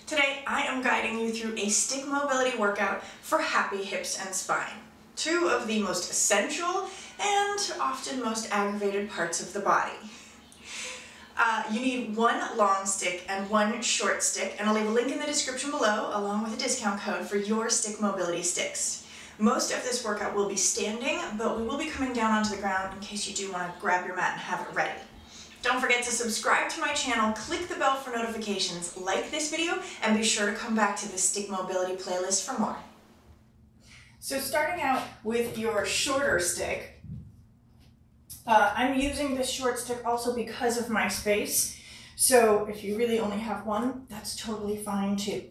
Today, I am guiding you through a stick mobility workout for happy hips and spine, two of the most essential and often most aggravated parts of the body. You need one long stick and one short stick, and I'll leave a link in the description below along with a discount code for your stick mobility sticks. Most of this workout will be standing, but we will be coming down onto the ground in case you do want to grab your mat and have it ready. Don't forget to subscribe to my channel, click the bell for notifications, like this video, and be sure to come back to the stick mobility playlist for more. So starting out with your shorter stick, I'm using this short stick also because of my space. So if you really only have one, that's totally fine too.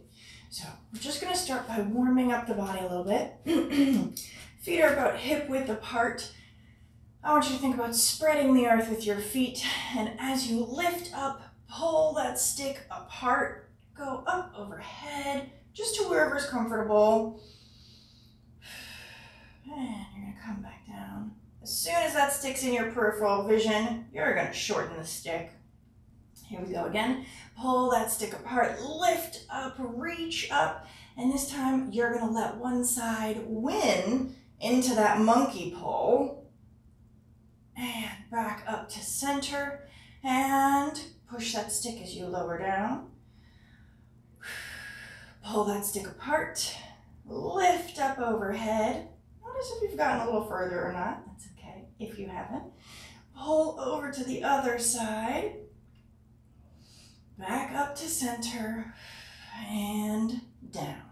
So we're just going to start by warming up the body a little bit. Feet are about hip width apart. I want you to think about spreading the earth with your feet, and as you lift up, pull that stick apart, go up overhead, just to wherever's comfortable. And you're going to come back down. As soon as that stick's in your peripheral vision, you're going to shorten the stick. Here we go again. Pull that stick apart, lift up, reach up, and this time you're going to let one side win into that monkey pull. And back up to center, and push that stick as you lower down. Pull that stick apart, lift up overhead. Notice if you've gotten a little further or not. That's okay if you haven't. Pull over to the other side, back up to center, and down.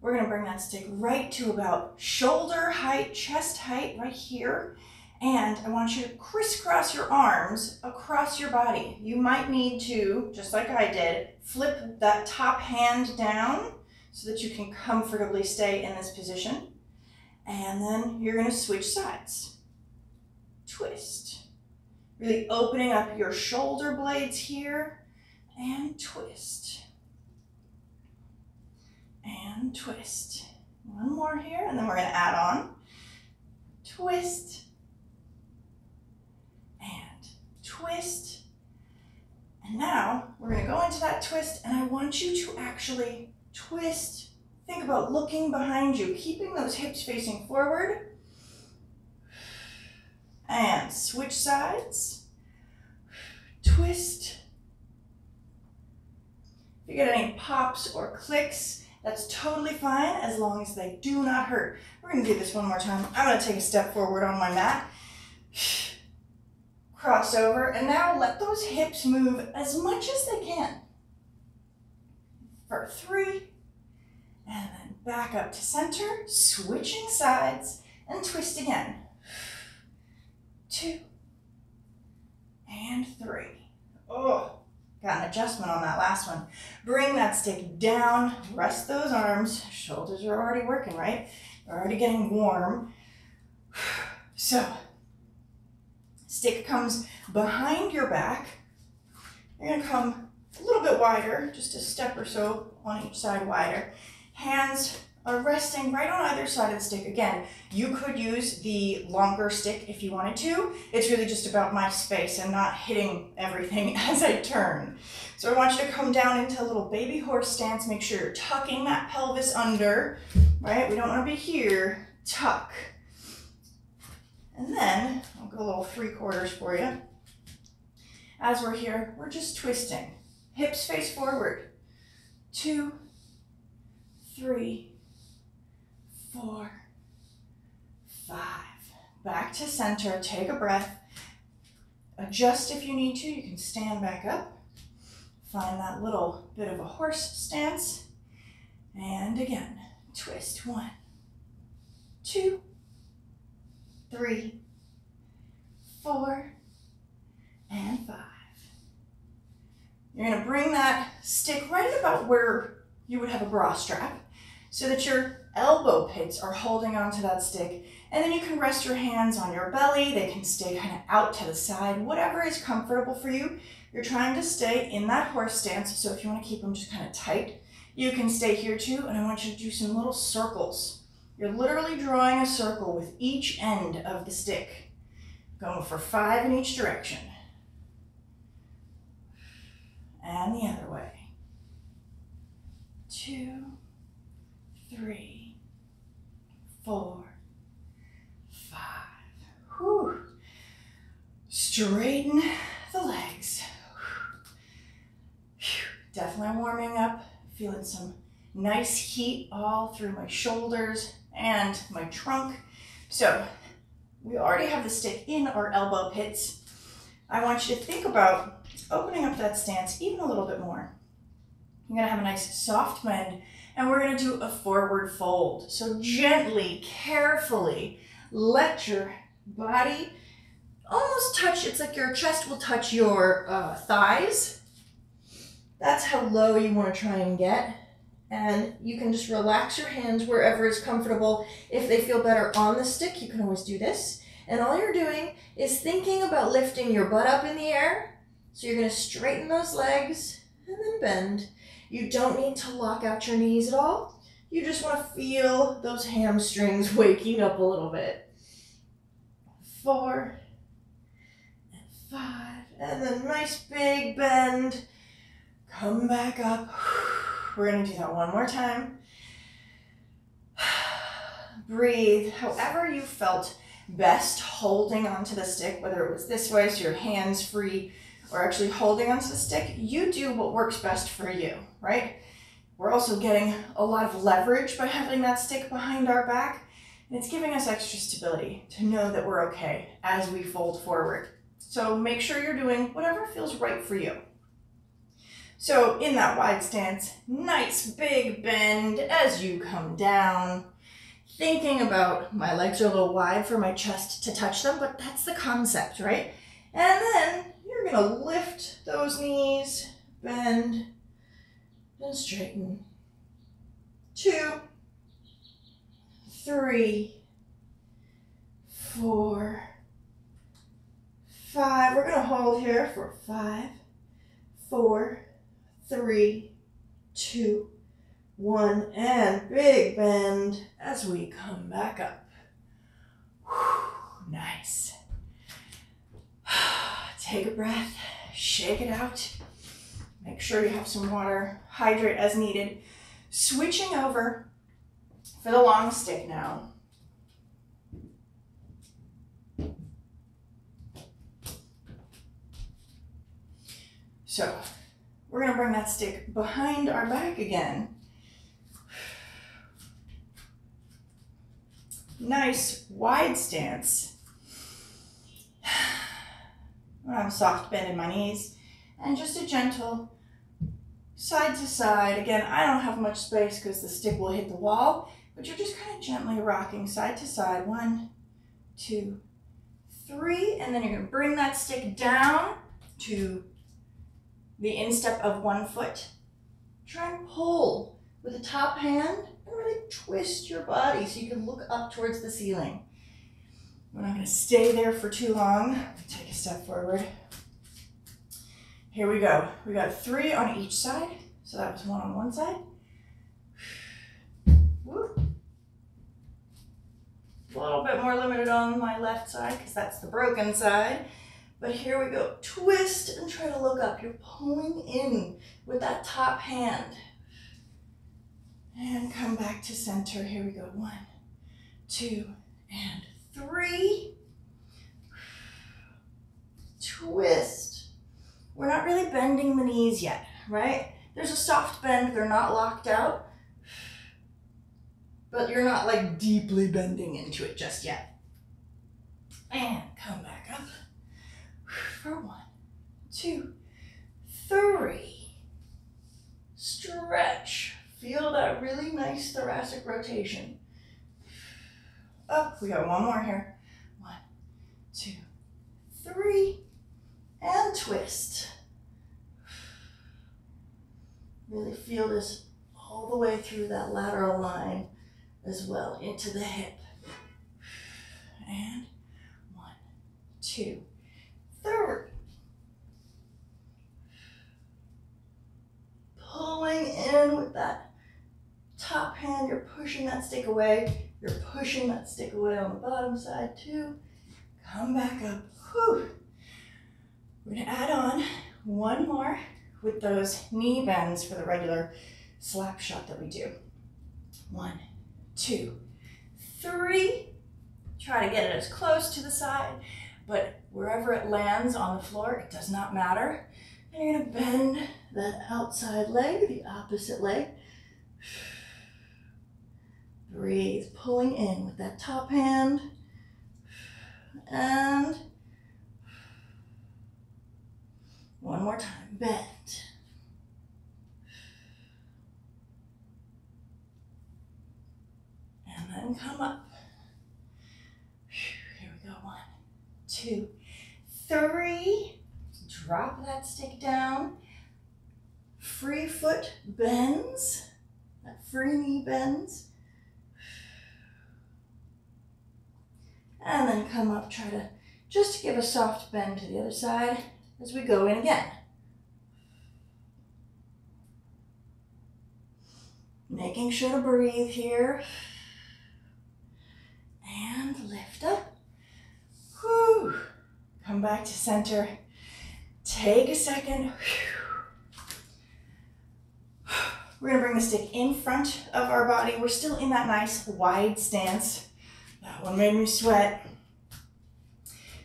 We're going to bring that stick right to about shoulder height, chest height, right here. And I want you to crisscross your arms across your body. You might need to, just like I did, flip that top hand down so that you can comfortably stay in this position. And then you're going to switch sides. Twist. Really opening up your shoulder blades here. And twist. And twist. One more here, and then we're going to add on. Twist. Twist. And now we're going to go into that twist, and I want you to actually twist. Think about looking behind you, keeping those hips facing forward. And switch sides. Twist. If you get any pops or clicks, that's totally fine as long as they do not hurt. We're going to do this one more time. I'm going to take a step forward on my mat. Cross over, and now let those hips move as much as they can. For 3, and then back up to center, switching sides, and twist again. 2, and 3. Oh, got an adjustment on that last one. Bring that stick down, rest those arms. Shoulders are already working, right? They're already getting warm. So, stick comes behind your back. You're going to come a little bit wider, just a step or so on each side wider. Hands are resting right on either side of the stick. Again, you could use the longer stick if you wanted to. It's really just about my space and not hitting everything as I turn. So I want you to come down into a little baby horse stance. Make sure you're tucking that pelvis under, right? We don't want to be here. Tuck. And then, I'll go a little 3/4 for you. As we're here, we're just twisting. Hips face forward. 2, 3, 4, 5. Back to center, take a breath. Adjust if you need to, you can stand back up. Find that little bit of a horse stance. And again, twist. 1, 2, 3, 4, and 5. You're going to bring that stick right about where you would have a bra strap so that your elbow pits are holding onto that stick. And then you can rest your hands on your belly. They can stay kind of out to the side, whatever is comfortable for you. You're trying to stay in that horse stance, so if you want to keep them just kind of tight, you can stay here too. And I want you to do some little circles. You're literally drawing a circle with each end of the stick. Going for 5 in each direction. And the other way. 2, 3, 4, 5. Whew. Straighten the legs. Definitely warming up, feeling some nice heat all through my shoulders and my trunk. So we already have the stick in our elbow pits. I want you to think about opening up that stance even a little bit more. You're gonna have a nice soft bend, and we're gonna do a forward fold. So gently, carefully, let your body almost touch, it's like your chest will touch your thighs. That's how low you wanna try and get. And you can just relax your hands wherever is comfortable. If they feel better on the stick, you can always do this. And all you're doing is thinking about lifting your butt up in the air. So you're gonna straighten those legs and then bend. You don't need to lock out your knees at all. You just wanna feel those hamstrings waking up a little bit. 4 and 5, and then nice big bend. Come back up. We're gonna do that one more time. Breathe, however you felt best holding onto the stick, whether it was this way, so your hands free, or actually holding onto the stick. You do what works best for you, right? We're also getting a lot of leverage by having that stick behind our back, and it's giving us extra stability to know that we're okay as we fold forward. So make sure you're doing whatever feels right for you. So in that wide stance, nice big bend as you come down. Thinking about my legs are a little wide for my chest to touch them, but that's the concept, right? And then you're gonna lift those knees, bend, and straighten. 2, 3, 4, 5. We're gonna hold here for 5, 4, 3, 2, 1, and big bend as we come back up. Whew, nice. Take a breath, shake it out. Make sure you have some water, hydrate as needed. Switching over for the long stick now. So we're gonna bring that stick behind our back again. Nice wide stance. I'm gonna have a soft bend in my knees and just a gentle side to side. Again, I don't have much space because the stick will hit the wall, but you're just kind of gently rocking side to side. 1, 2, 3, and then you're gonna bring that stick down to the instep of one foot. Try and pull with the top hand and really twist your body so you can look up towards the ceiling. We're not gonna stay there for too long. Take a step forward. Here we go. We got 3 on each side. So that was 1 on one side. Woo. A little bit more limited on my left side because that's the broken side. But here we go. Twist and try to look up. You're pulling in with that top hand. And come back to center. Here we go. 1, 2, and 3. Twist. We're not really bending the knees yet, right? There's a soft bend. They're not locked out. But you're not like deeply bending into it just yet. And come back up. For 1, 2, 3. Stretch. Feel that really nice thoracic rotation. Up. We got one more here. 1, 2, 3. And twist. Really feel this all the way through that lateral line as well into the hip. And 1, 2, 3. Pulling in with that top hand, you're pushing that stick away. You're pushing that stick away on the bottom side too. Come back up. Whew. We're gonna add on one more with those knee bends for the regular slap shot that we do. 1, 2, 3. Try to get it as close to the side, but wherever it lands on the floor, it does not matter. And you're gonna bend that outside leg, the opposite leg. Breathe, pulling in with that top hand. And one more time, bend. And then come up. Here we go, 1, 2, 3. Drop that stick down. Free foot bends. That free knee bends. And then come up, try to just give a soft bend to the other side as we go in again. Making sure to breathe here. And lift up. Whew. Come back to center. Take a second. We're gonna bring the stick in front of our body. We're still in that nice wide stance. That one made me sweat.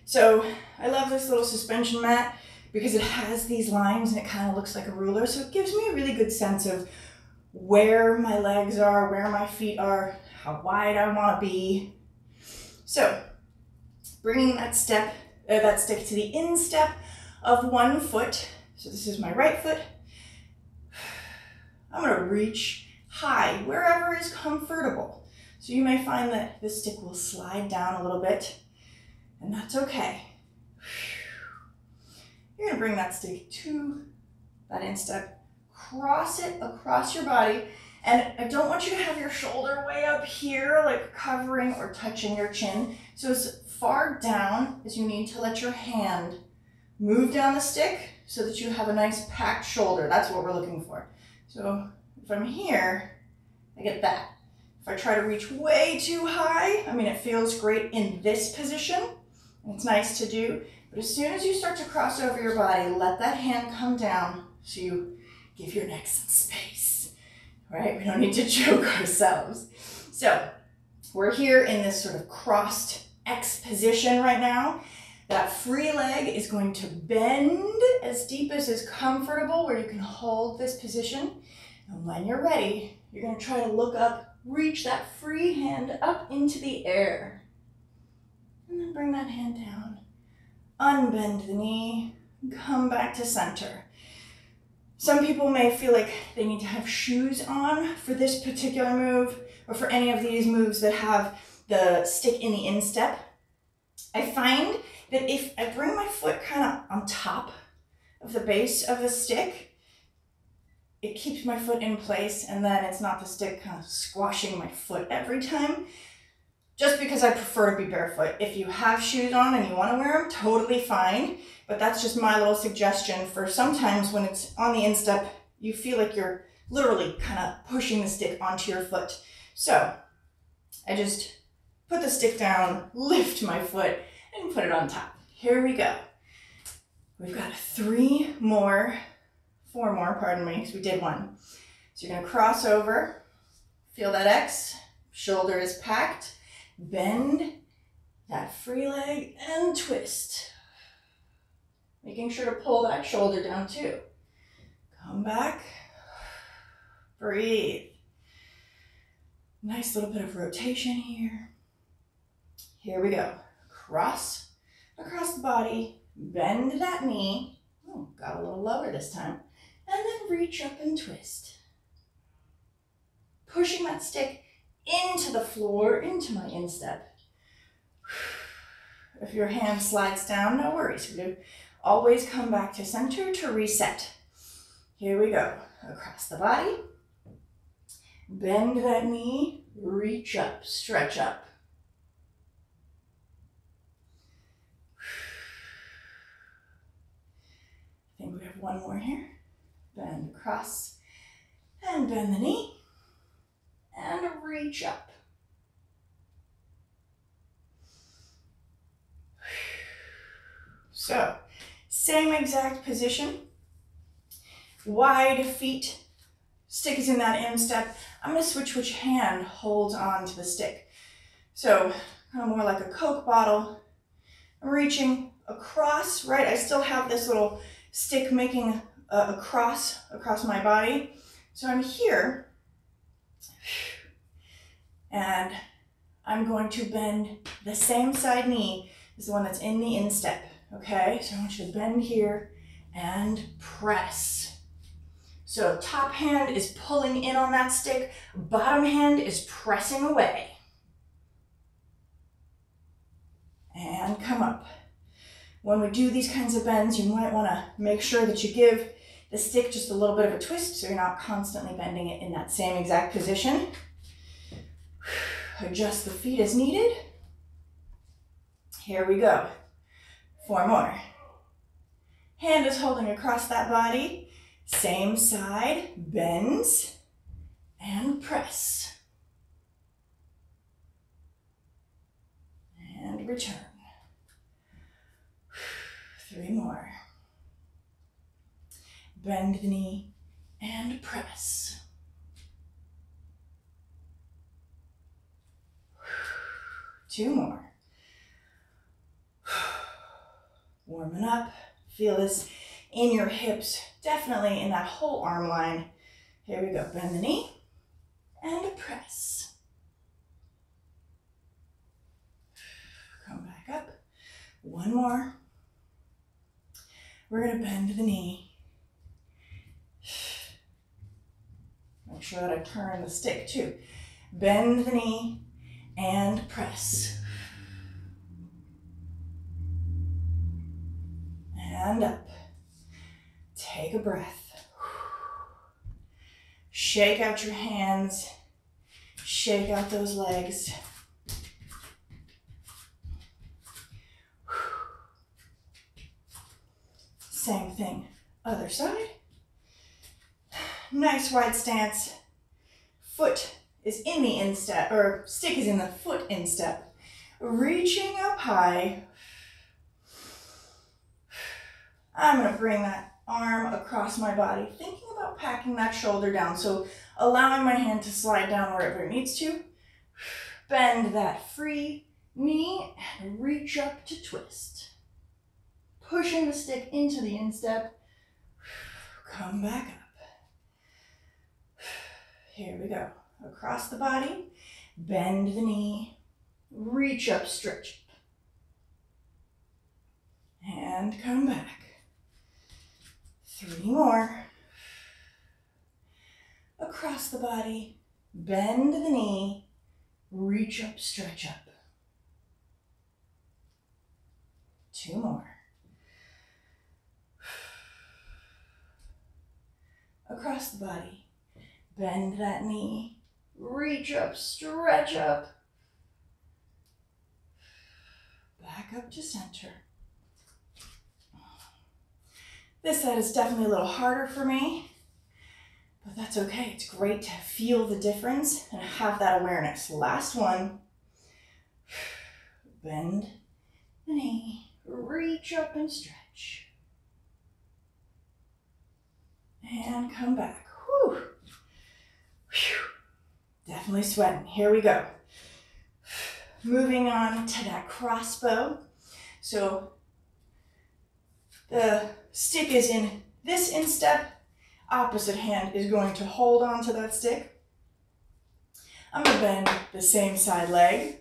So I love this little suspension mat because it has these lines and it kind of looks like a ruler. So it gives me a really good sense of where my legs are, where my feet are, how wide I want to be. So bringing that stick to the instep of one foot. So this is my right foot. I'm going to reach high wherever is comfortable. So you may find that this stick will slide down a little bit, and that's okay. You're going to bring that stick to that instep, cross it across your body, and I don't want you to have your shoulder way up here, like covering or touching your chin. So as far down as you need to let your hand move down the stick so that you have a nice packed shoulder. That's what we're looking for. So if I'm here, I get that. If I try to reach way too high, I mean, it feels great in this position, and it's nice to do, but as soon as you start to cross over your body, let that hand come down so you give your neck some space, right? We don't need to choke ourselves. So we're here in this sort of crossed X position right now. That free leg is going to bend as deep as is comfortable, where you can hold this position. And when you're ready, you're going to try to look up, reach that free hand up into the air. And then bring that hand down. Unbend the knee, come back to center. Some people may feel like they need to have shoes on for this particular move, or for any of these moves that have the stick in the instep. I find that if I bring my foot kind of on top of the base of the stick, it keeps my foot in place, and then it's not the stick kind of squashing my foot every time. Just because I prefer to be barefoot. If you have shoes on and you want to wear them, totally fine. But that's just my little suggestion for sometimes when it's on the instep, you feel like you're literally kind of pushing the stick onto your foot. So I just put the stick down, lift my foot, and put it on top. Here we go. We've got 4 more, pardon me, because we did one. So you're gonna cross over, feel that X, shoulder is packed, bend that free leg and twist. Making sure to pull that shoulder down too. Come back, breathe. Nice little bit of rotation here. Here we go. Cross across the body, bend that knee. Oh, got a little lower this time. And then reach up and twist. Pushing that stick into the floor, into my instep. If your hand slides down, no worries. We always come back to center to reset. Here we go. Across the body. Bend that knee, reach up, stretch up. I think we have one more here. Bend across and bend the knee and reach up. So, same exact position. Wide feet, Stick is in that instep. I'm gonna switch which hand holds on to the stick. So kind of more like a Coke bottle. I'm reaching across, right? I still have this little stick making a cross across my body. So I'm here, and I'm going to bend the same side knee as the one that's in the instep, okay? So I want you to bend here and press. So top hand is pulling in on that stick, bottom hand is pressing away. And come up. When we do these kinds of bends, you might want to make sure that you give the stick just a little bit of a twist so you're not constantly bending it in that same exact position. Adjust the feet as needed. Here we go. 4 more. Hand is holding across that body. Same side, bends and press. And return. 3 more. Bend the knee and press. 2 more. Warming up. Feel this in your hips, definitely in that whole arm line. Here we go. Bend the knee and press. Come back up. 1 more. We're going to bend the knee. Make sure that I turn the stick too. Bend the knee and press. And up. Take a breath. Shake out your hands. Shake out those legs. Same thing, other side. Nice wide stance. Foot is in the instep, or stick is in the foot instep. Reaching up high. I'm gonna bring that arm across my body, thinking about packing that shoulder down. So allowing my hand to slide down wherever it needs to. Bend that free knee and reach up to twist. Pushing the stick into the instep. Come back up. Here we go. Across the body, bend the knee, reach up, stretch. And come back. 3 more. Across the body, bend the knee, reach up, stretch up. 2 more. Across the body, bend that knee, reach up, stretch up. Back up to center. This side is definitely a little harder for me, but that's okay. It's great to feel the difference and have that awareness. Last one. Bend the knee, reach up and stretch. And come back. Whew. Whew. Definitely sweating. Here we go. Moving on to that crossbow. So the stick is in this instep. Opposite hand is going to hold on to that stick. I'm going to bend the same side leg.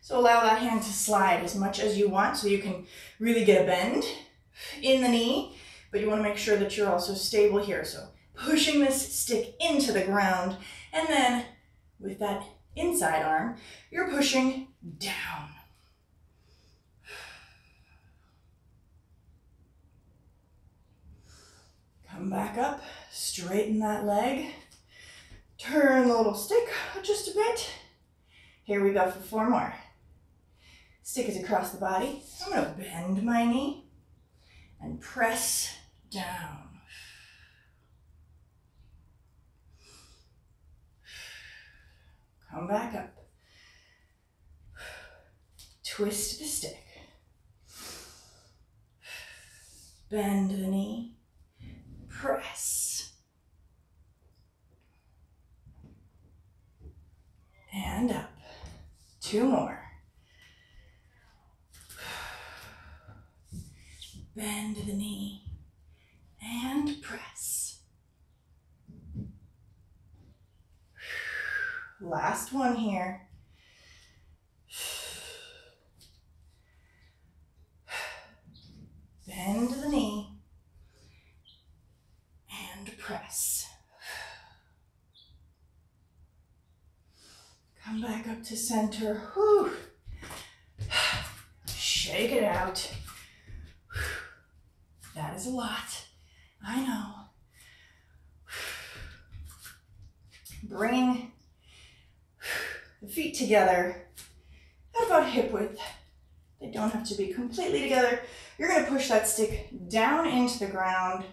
So allow that hand to slide as much as you want so you can really get a bend in the knee. But you want to make sure that you're also stable here. So pushing this stick into the ground, and then with that inside arm, you're pushing down. Come back up, straighten that leg, turn the little stick just a bit. Here we go for 4 more. Stick is across the body. I'm going to bend my knee and press down. Come back up. Twist the stick. Bend the knee. Press. Bend the knee and press. Last one here. Bend the knee and press. Come back up to center. Whew. Shake it out. That is a lot. I know. Bring the feet together at about hip width. They don't have to be completely together. You're going to push that stick down into the ground.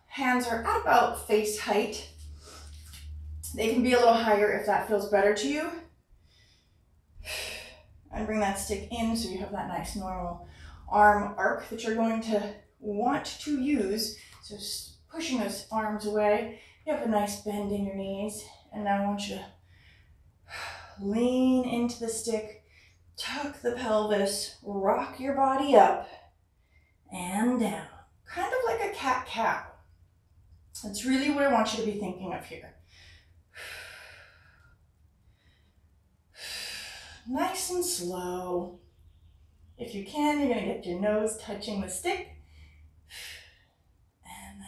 Hands are at about face height. They can be a little higher if that feels better to you. And bring that stick in so you have that nice normal arm arc that you're going to want to use. So pushing those arms away, you have a nice bend in your knees. And now I want you to lean into the stick, tuck the pelvis, rock your body up and down. Kind of like a cat-cow. That's really what I want you to be thinking of here. Nice and slow. If you can, you're going to get your nose touching the stick. And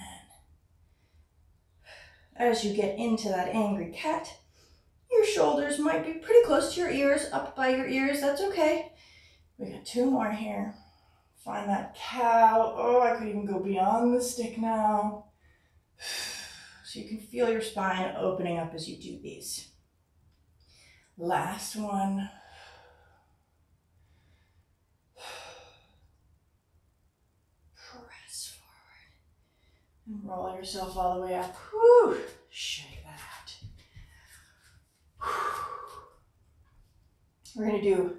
then, as you get into that angry cat, your shoulders might be pretty close to your ears, up by your ears. That's okay. We got two more here. Find that cow. Oh, I could even go beyond the stick now. So you can feel your spine opening up as you do these. Last one. Press forward and roll yourself all the way up. Whew. Shake that out. We're going to do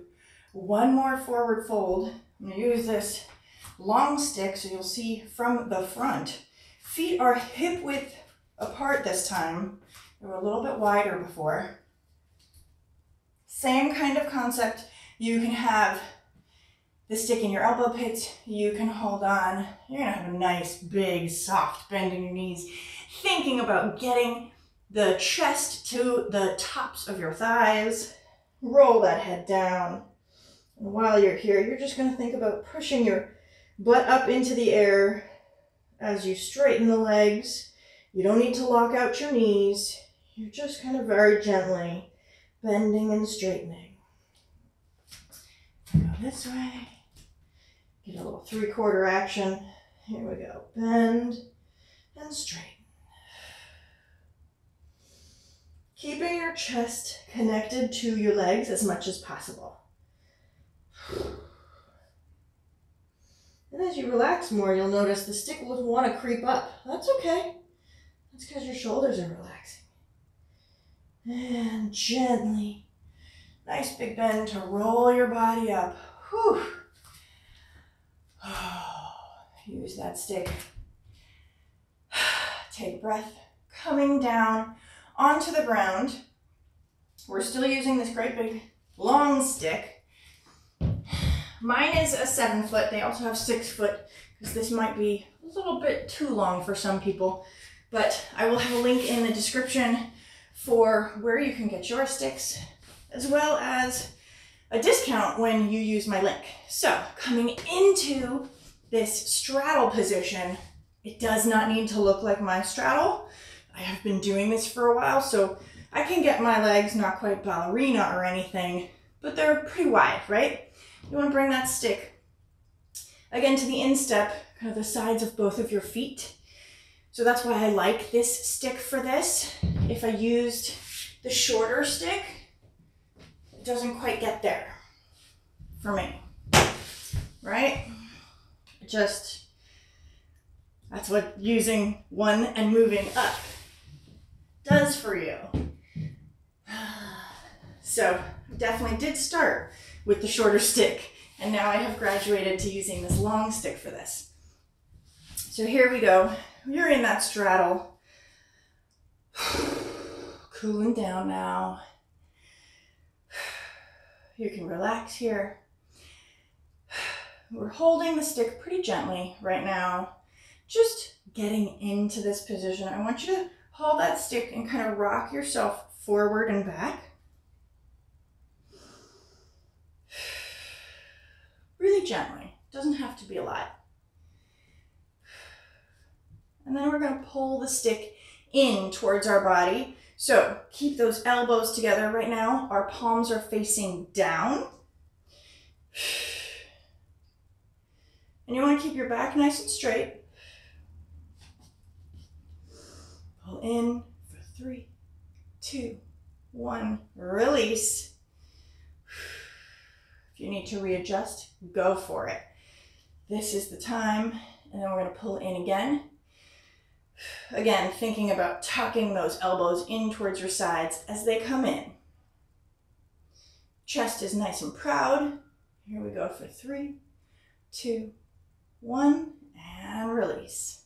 one more forward fold. I'm going to use this long stick so you'll see from the front. Feet are hip width apart this time. They were a little bit wider before. Same kind of concept. You can have the stick in your elbow pit. You can hold on. You're going to have a nice, big, soft bend in your knees. Thinking about getting the chest to the tops of your thighs. Roll that head down. And while you're here, you're just going to think about pushing your butt up into the air as you straighten the legs. You don't need to lock out your knees. You're just kind of very gently bending and straightening. Go this way. Get a little 3/4 action. Here we go. Bend and straighten. Keeping your chest connected to your legs as much as possible. And as you relax more, you'll notice the stick will want to creep up. That's okay. That's because your shoulders are relaxing. And gently, nice big bend to roll your body up. Whew. Use that stick. Take breath, coming down onto the ground. We're still using this great big long stick. Mine is a 7-foot. They also have 6-foot because this might be a little bit too long for some people. But I will have a link in the description for where you can get your sticks, as well as a discount when you use my link. So coming into this straddle position, it does not need to look like my straddle. I have been doing this for a while, so I can get my legs not quite ballerina or anything, but they're pretty wide, right? You want to bring that stick again to the instep, kind of the sides of both of your feet. So that's why I like this stick for this. If I used the shorter stick, it doesn't quite get there for me, right? That's what using one and moving up does for you. So definitely did start with the shorter stick, and now I have graduated to using this long stick for this. So here we go. You're in that straddle. Cooling down now. You can relax here. We're holding the stick pretty gently right now, just getting into this position. I want you to hold that stick and kind of rock yourself forward and back. Really gently, doesn't have to be a lot. And then we're going to pull the stick in towards our body. So keep those elbows together right now. Our palms are facing down. And you want to keep your back nice and straight. Pull in for 3, 2, 1. Release. If you need to readjust, go for it. This is the time. And then we're going to pull in again. Again, thinking about tucking those elbows in towards your sides as they come in. Chest is nice and proud. Here we go for 3, 2, 1, and release.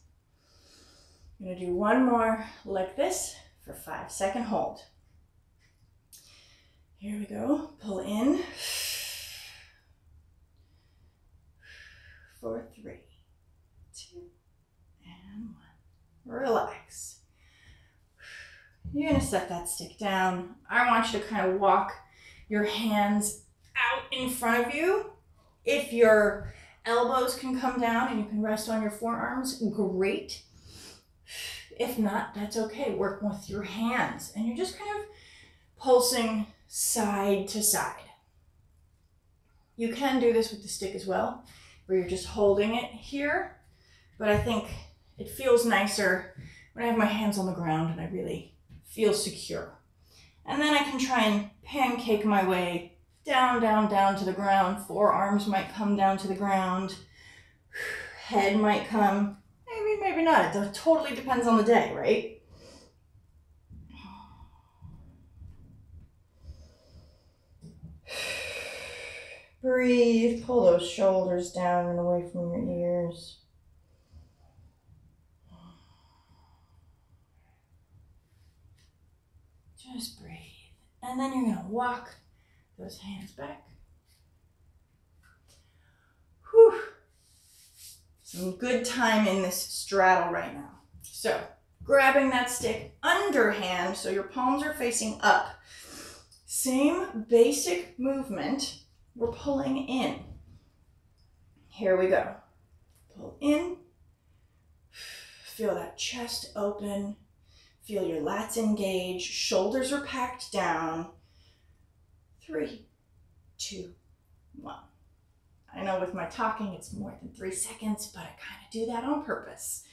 I'm going to do one more like this for 5-second hold. Here we go. Pull in for 3, 2, and 1. Relax. You're going to set that stick down. I want you to kind of walk your hands out in front of you. If your elbows can come down and you can rest on your forearms, great. If not, that's okay. Work with your hands. And you're just kind of pulsing side to side. You can do this with the stick as well, where you're just holding it here. But I think it feels nicer when I have my hands on the ground and I really feel secure. And then I can try and pancake my way down, down, down to the ground. Forearms might come down to the ground. Head might come. Maybe, maybe not. It totally depends on the day, right? Breathe. Pull those shoulders down and away from your ears. Just breathe. And then you're going to walk those hands back. Whew. Some good time in this straddle right now. So, grabbing that stick underhand so your palms are facing up. Same basic movement. We're pulling in. Here we go. Pull in. Feel that chest open. Feel your lats engage. Shoulders are packed down. 3, 2, 1. I know with my talking it's more than 3 seconds, but I kind of do that on purpose.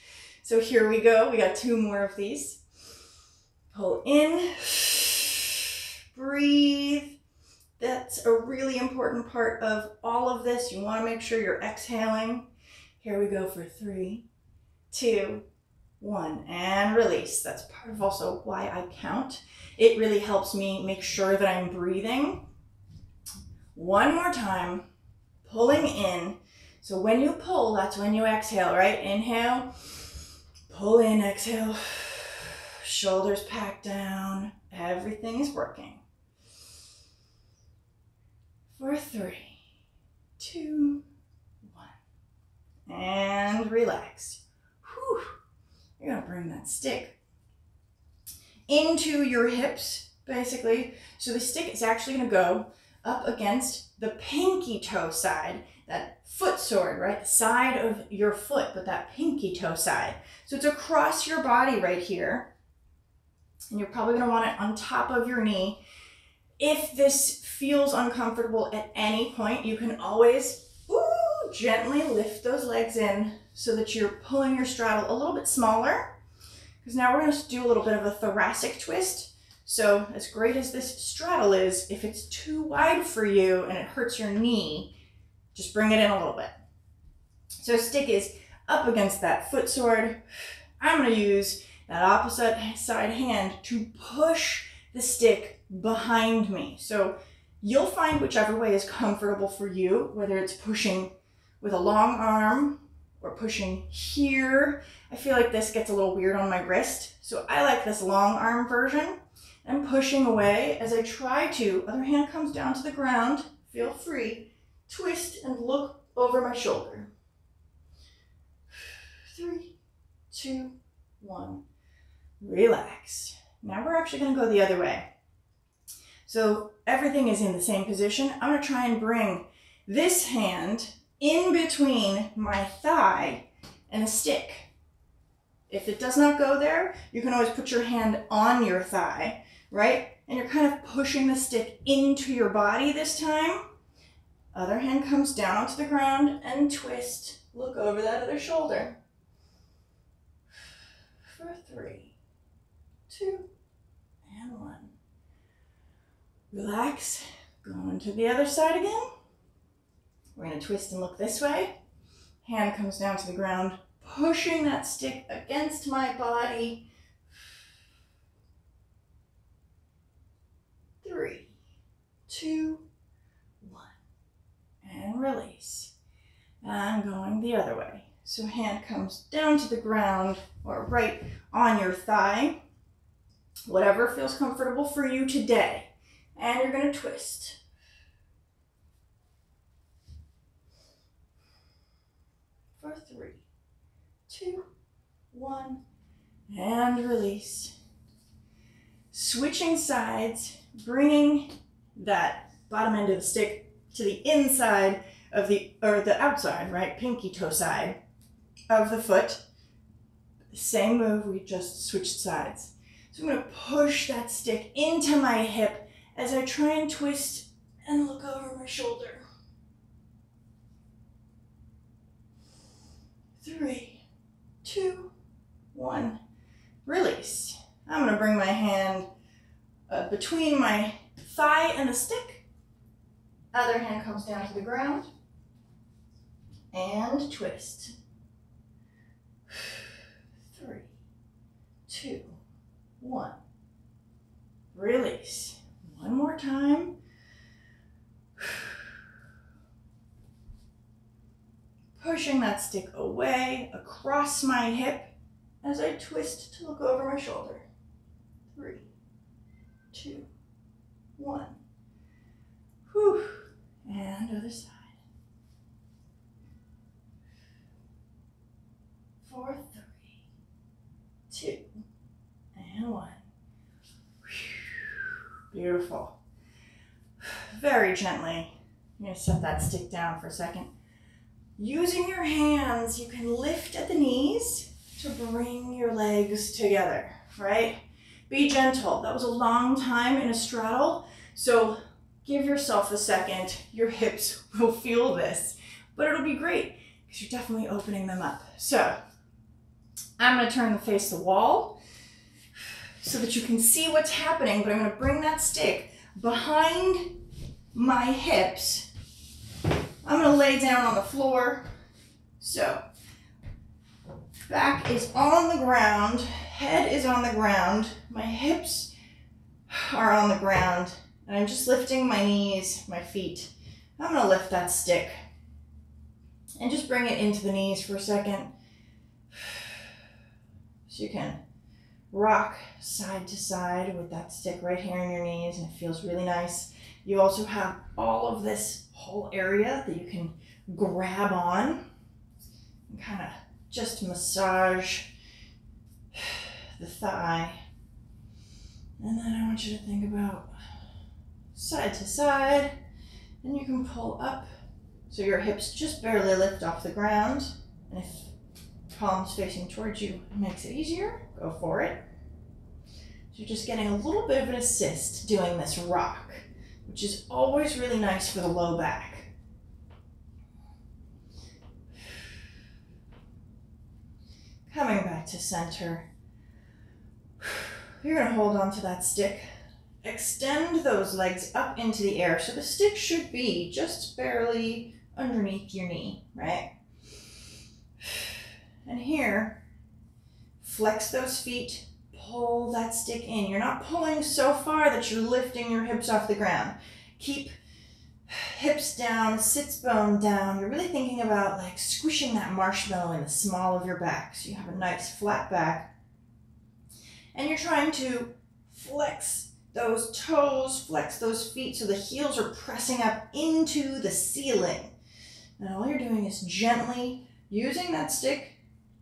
So here we go. We got 2 more of these. Pull in. Breathe. That's a really important part of all of this. You want to make sure you're exhaling. Here we go for 3, 2, 1, and release. That's part of also why I count. It really helps me make sure that I'm breathing. One more time, pulling in. So when you pull, that's when you exhale, right? Inhale, pull in, exhale. Shoulders packed down. Everything is working. For 3, 2, 1, and relax. Whew. You're going to bring that stick into your hips, basically. So the stick is actually going to go up against the pinky toe side, that foot sword, right? The side of your foot, but that pinky toe side. So it's across your body right here. And you're probably going to want it on top of your knee. If this feels uncomfortable at any point, you can always gently lift those legs in so that you're pulling your straddle a little bit smaller. Because now we're going to do a little bit of a thoracic twist. So as great as this straddle is, if it's too wide for you and it hurts your knee, just bring it in a little bit. So stick is up against that foot sword. I'm going to use that opposite side hand to push the stick behind me. So you'll find whichever way is comfortable for you, whether it's pushing with a long arm or pushing here. I feel like this gets a little weird on my wrist, so I like this long arm version. I'm pushing away as I try to. Other hand comes down to the ground. Feel free. Twist and look over my shoulder. 3, 2, 1. Relax. Now we're actually going to go the other way. So everything is in the same position. I'm going to try and bring this hand in between my thigh and the stick. If it does not go there, you can always put your hand on your thigh, right? And you're kind of pushing the stick into your body this time. Other hand comes down onto the ground and twist. Look over that other shoulder. For 3, 2, and 1. Relax. Going to the other side again. We're going to twist and look this way. Hand comes down to the ground, pushing that stick against my body. 3, 2, 1. And release. And going the other way. So hand comes down to the ground or right on your thigh. Whatever feels comfortable for you today. And you're going to twist. For 3, 2, 1, and release. Switching sides, bringing that bottom end of the stick to the inside of the outside, right? Pinky toe side of the foot. Same move, we just switched sides. So I'm going to push that stick into my hip as I try and twist and look over my shoulder. 3, 2, 1, release. I'm going to bring my hand between my thigh and the stick. Other hand comes down to the ground and twist. 3, 2, 1, release. One more time. Pushing that stick away across my hip as I twist to look over my shoulder. 3, 2, 1. Whew. And other side. 4, 3, 2, and 1. Beautiful. Very gently, I'm going to set that stick down for a second. Using your hands, you can lift at the knees to bring your legs together, right? Be gentle. That was a long time in a straddle, so give yourself a second. Your hips will feel this, but it'll be great because you're definitely opening them up. So I'm going to turn the face to the wall so that you can see what's happening, but I'm going to bring that stick behind my hips. I'm going to lay down on the floor. So back is on the ground, head is on the ground, my hips are on the ground, and I'm just lifting my knees, my feet. I'm going to lift that stick and just bring it into the knees for a second. So you can rock side to side with that stick right here in your knees, and it feels really nice. You also have all of this whole area that you can grab on and kind of just massage the thigh. And then I want you to think about side to side, and you can pull up so your hips just barely lift off the ground. And if palms facing towards you makes it easier, go for it. So you're just getting a little bit of an assist doing this rock, which is always really nice for the low back. Coming back to center. You're going to hold on to that stick. Extend those legs up into the air. So the stick should be just barely underneath your knee, right? And here, flex those feet, pull that stick in. You're not pulling so far that you're lifting your hips off the ground. Keep hips down, sits bone down. You're really thinking about like squishing that marshmallow in the small of your back. So you have a nice flat back. And you're trying to flex those toes, flex those feet so the heels are pressing up into the ceiling. And all you're doing is gently using that stick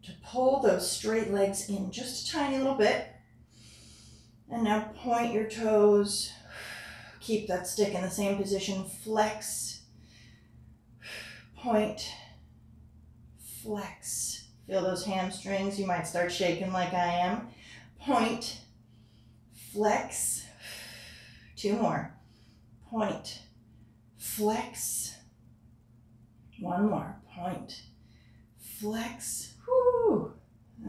to pull those straight legs in just a tiny little bit. And now point your toes. Keep that stick in the same position. Flex. Point. Flex. Feel those hamstrings. You might start shaking like I am. Point. Flex. 2 more. Point. Flex. 1 more. Point. Flex. Whoo.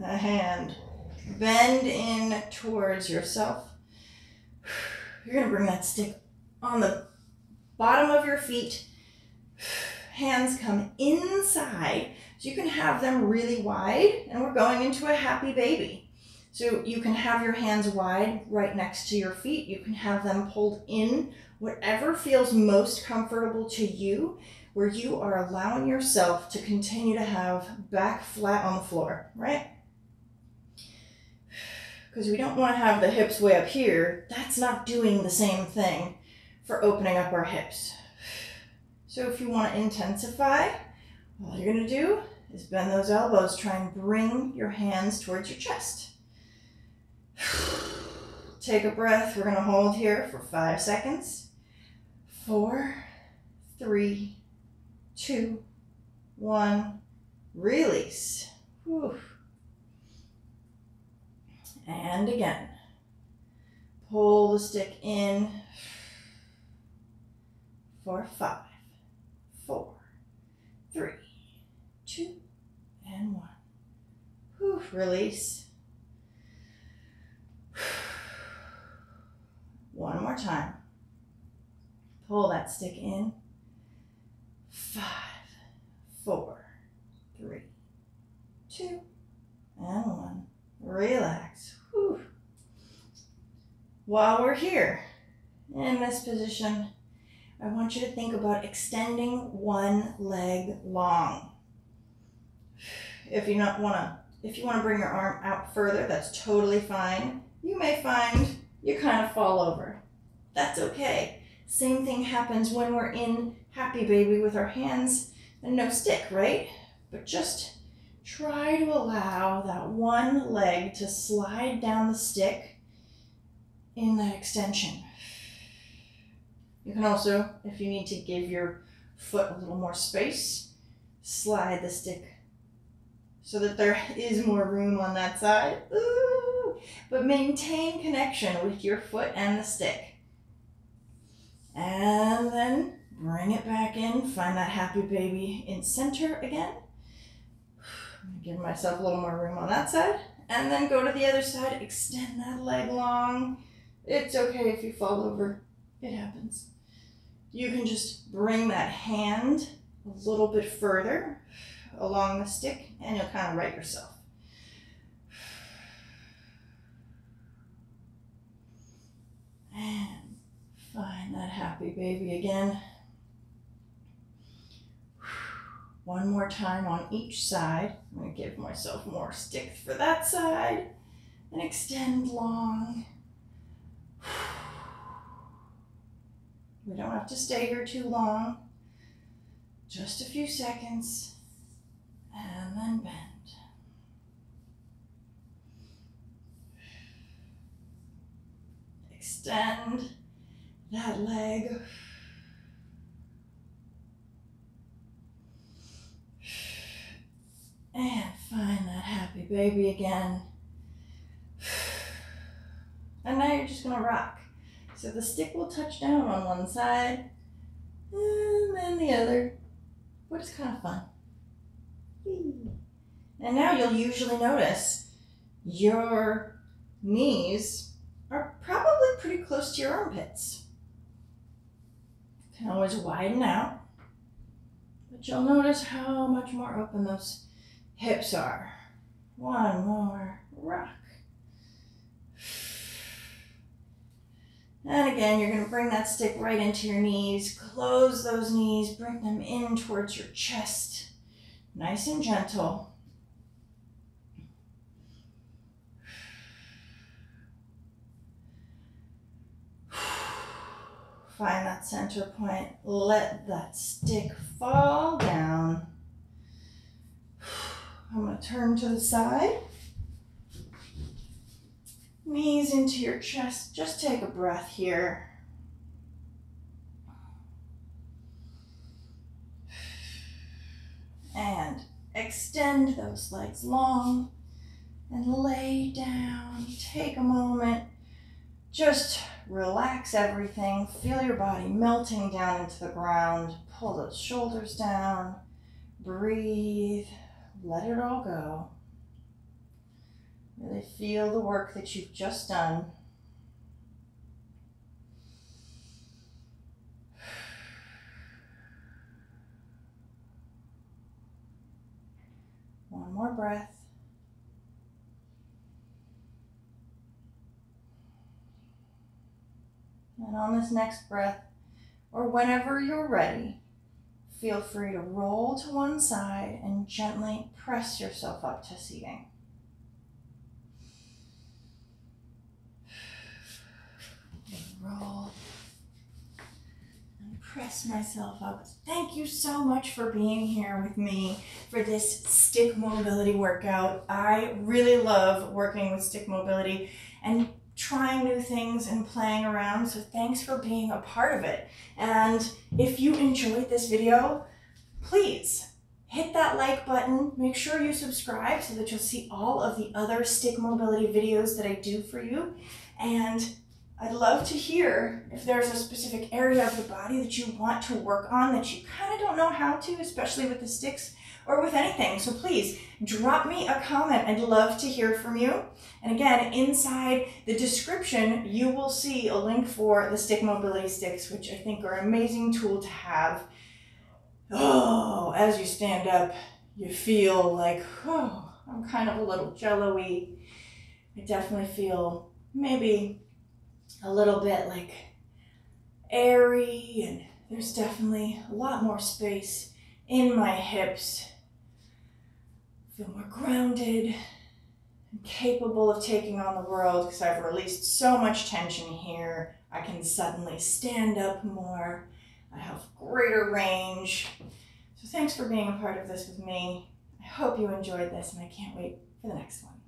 A hand. Bend in towards yourself. You're going to bring that stick on the bottom of your feet. Hands come inside. So you can have them really wide, and we're going into a happy baby. So you can have your hands wide right next to your feet. You can have them pulled in, whatever feels most comfortable to you, where you are allowing yourself to continue to have back flat on the floor, right? Because we don't want to have the hips way up here. That's not doing the same thing for opening up our hips. So if you want to intensify, all you're going to do is bend those elbows. Try and bring your hands towards your chest. Take a breath. We're going to hold here for 5 seconds. 4, 3, 2, 1. Release. Whew. And again. Pull the stick in for 5, 4, 3, 2, and 1. Whew. Release. 1 more time. Pull that stick in. 5, 4, 3, 2, and 1. Relax. Whew. While we're here in this position, I want you to think about extending one leg long. If you want to bring your arm out further, that's totally fine. You may find you kind of fall over. That's okay. Same thing happens when we're in happy baby with our hands and no stick, right? But just try to allow that one leg to slide down the stick in that extension. You can also, if you need to give your foot a little more space, slide the stick so that there is more room on that side. Ooh. But maintain connection with your foot and the stick. And then bring it back in. Find that happy baby in center again. Give myself a little more room on that side. And then go to the other side. Extend that leg long. It's okay if you fall over. It happens. You can just bring that hand a little bit further along the stick and you'll kind of right yourself. And find that happy baby again. 1 more time on each side. I'm going to give myself more stick for that side and extend long. We don't have to stay here too long. Just a few seconds and then bend. Extend that leg. And find that happy baby again. And now you're just going to rock. So the stick will touch down on one side and then the other. But it's kind of fun. And now you'll usually notice your knees are probably pretty close to your armpits. You can always widen out, but you'll notice how much more open those hips are. 1 more rock. And again, you're going to bring that stick right into your knees. Close those knees, bring them in towards your chest. Nice and gentle. Find that center point. Let that stick fall down. turn to the side. Knees into your chest. Just take a breath here. And extend those legs long and lay down. Take a moment. Just relax everything. Feel your body melting down into the ground. Pull those shoulders down. Breathe. Let it all go. Really feel the work that you've just done. One more breath. And on this next breath, or whenever you're ready, feel free to roll to one side and gently press yourself up to seating. Roll and press myself up. Thank you so much for being here with me for this stick mobility workout. I really love working with stick mobility and trying new things and playing around, so thanks for being a part of it. And if you enjoyed this video, please hit that like button. Make sure you subscribe so that you'll see all of the other stick mobility videos that I do for you. And I'd love to hear if there's a specific area of the body that you want to work on that you kind of don't know how to, especially with the sticks or with anything. So please drop me a comment. I'd love to hear from you. And again, inside the description, you will see a link for the stick mobility sticks, which I think are an amazing tool to have. Oh, as you stand up, you feel like, oh, I'm kind of a little jello-y. I definitely feel maybe a little bit like airy, and there's definitely a lot more space in my hips. I feel more grounded and capable of taking on the world because I've released so much tension here. I can suddenly stand up more. I have greater range. So thanks for being a part of this with me. I hope you enjoyed this, and I can't wait for the next one.